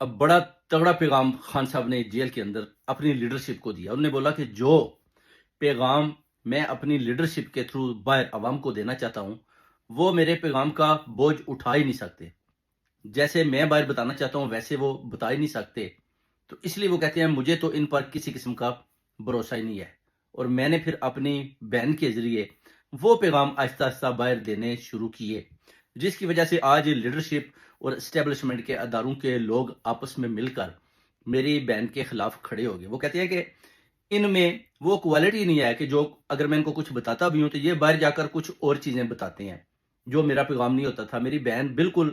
اب بڑا تگڑا پیغام خان صاحب نے جیل کے اندر اپنی لیڈرشپ کو دیا. انہوں نے بولا کہ جو پیغام میں اپنی لیڈرشپ کے تھرو باہر عوام کو دینا چاہتا ہوں وہ میرے پیغام کا بوجھ اٹھا ہی نہیں سکتے. جیسے میں باہر بتانا چاہتا ہوں ویسے وہ بتا ہی نہیں سکتے. تو اس لیے وہ کہتے ہیں مجھے تو ان پر کسی قسم کا بھروسہ ہی نہیں ہے. اور میں نے پھر اپنی بہن کے ذریعے وہ پیغام آہستہ آہستہ باہر دینے شروع کیے، جس کی وجہ سے آج لیڈرشپ اور اسٹیبلشمنٹ کے اداروں کے لوگ آپس میں مل کر میری بہن کے خلاف کھڑے ہو گئے. وہ کہتے ہیں کہ ان میں وہ کوالٹی نہیں ہے کہ جو اگر میں ان کو کچھ بتاتا بھی ہوں تو یہ باہر جا کر کچھ اور چیزیں بتاتے ہیں جو میرا پیغام نہیں ہوتا تھا. میری بہن بالکل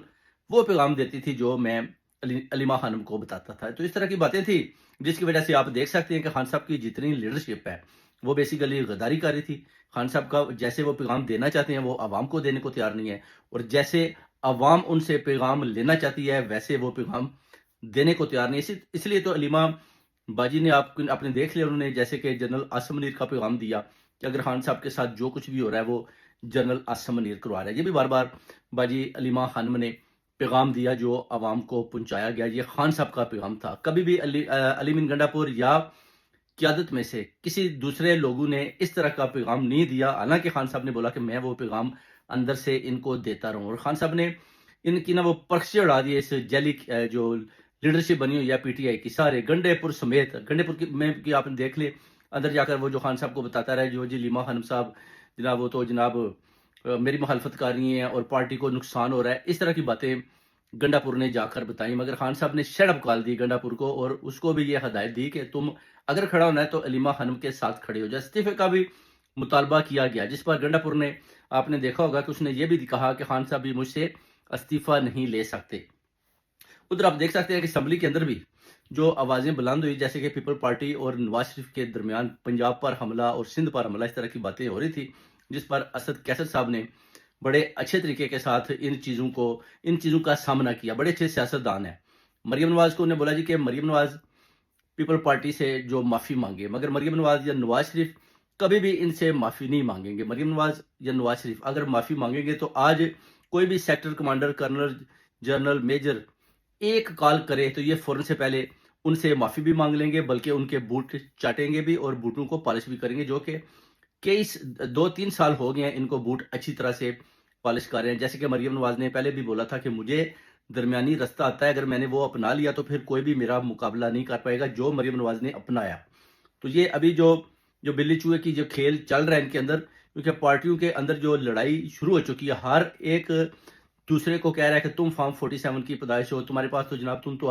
وہ پیغام دیتی تھی جو میں علیمہ خانم کو بتاتا تھا. تو اس طرح کی باتیں تھی جس کی وجہ سے آپ دیکھ سکتے ہیں کہ خان صاحب کی جتنی لیڈرشپ ہے وہ بیسیکلی غداری کر رہی تھی. خان صاحب کا جیسے وہ پیغام دینا چاہتے ہیں وہ عوام کو دینے کو تیار نہیں ہے، اور جیسے عوام ان سے پیغام لینا چاہتی ہے ویسے وہ پیغام دینے کو تیار نہیں. اس لیے تو علیمہ باجی نے آپ نے دیکھ لیا، انہوں نے جیسے کہ جنرل عاصم منیر کا پیغام دیا کہ اگر خان صاحب کے ساتھ جو کچھ بھی ہو رہا ہے وہ جنرل عاصم منیر کروا رہا ہے. یہ بھی بار بار باجی علیمہ خانم نے پیغام دیا جو عوام کو پہنچایا گیا. یہ خان صاحب کا پیغام تھا. کبھی بھی علی من گنڈا پور یا قیادت میں سے کسی دوسرے لوگوں نے اس طرح کا پیغام نہیں دیا، حالانکہ خان صاحب نے بولا کہ میں وہ پیغام اندر سے ان کو دیتا رہوں. اور خان صاحب نے ان کی وہ پرکشے اڑا دی اس جیلی جو لیڈرشپ بنی ہوئی ہے پی ٹی آئی کی، سارے گنڈے پور سمیت. گنڈے پور میں آپ نے دیکھ لے اندر جا کر وہ جو خان صاحب کو بتاتا رہا جو جی لیما خانم صاحب جناب وہ تو جناب میری مخالفت کر رہی ہیں اور پارٹی کو نقصان ہو رہا ہے، اس طرح کی باتیں گنڈا پور نے جا کر بتائیں. مگر خان صاحب نے شٹ اپ کال دی گنڈا پور کو اور اس کو بھی یہ ہدایت دی کہ تم اگر کھڑا ہونا ہے تو علیمہ خانم کے ساتھ کھڑے ہو جائے. استعفے کا بھی مطالبہ کیا گیا، جس پر گنڈا پور نے آپ نے دیکھا ہوگا کہ اس نے یہ بھی کہا کہ خان صاحب بھی مجھ سے استعفیٰ نہیں لے سکتے. ادھر آپ دیکھ سکتے ہیں کہ اسمبلی کے اندر بھی جو آوازیں بلند ہوئی جیسے کہ پیپل پارٹی اور نواز شریف کے درمیان پنجاب پر حملہ اور سندھ پر حملہ، اس طرح کی باتیں ہو رہی تھی، جس پر اسد کیسر صاحب نے بڑے اچھے طریقے کے ساتھ ان چیزوں کا سامنا کیا. بڑے اچھے سیاستدان ہیں. مریم نواز کو انہیں بولا جی کہ مریم نواز پیپل پارٹی سے جو معافی مانگے، مگر مریم نواز یا نواز شریف کبھی بھی ان سے معافی نہیں مانگیں گے. مریم نواز یا نواز شریف اگر معافی مانگیں گے تو آج کوئی بھی sector commander, colonel, general, major ایک کال کرے تو یہ فوراً سے پہلے ان سے معافی بھی مانگ لیں گے، بلکہ ان کے بوٹ چاٹیں گے بھی اور بوٹوں کو پالش بھی کریں گے، جو کہ 2-3 سال ہو گئے ہیں ان کو بوٹ اچھی طرح سے پالش کر رہے ہیں. جیسے کہ مریم نواز نے پہلے بھی بولا تھا کہ مجھے درمیانی رستہ آتا ہے، اگر میں نے وہ اپنا لیا تو پھر کوئی بھی میرا مقابلہ نہیں کر پائے گا، جو مریم نواز نے اپنایا. تو یہ ابھی جو بلی چوہے کی جو کھیل چل رہا ہے ان کے اندر، کیونکہ پارٹیوں کے اندر جو لڑائی شروع ہو چکی ہے، ہر ایک دوسرے کو کہہ رہا ہے کہ تم فارم 47 کی پیدائش ہو، تمہارے پاس تو جناب تم تو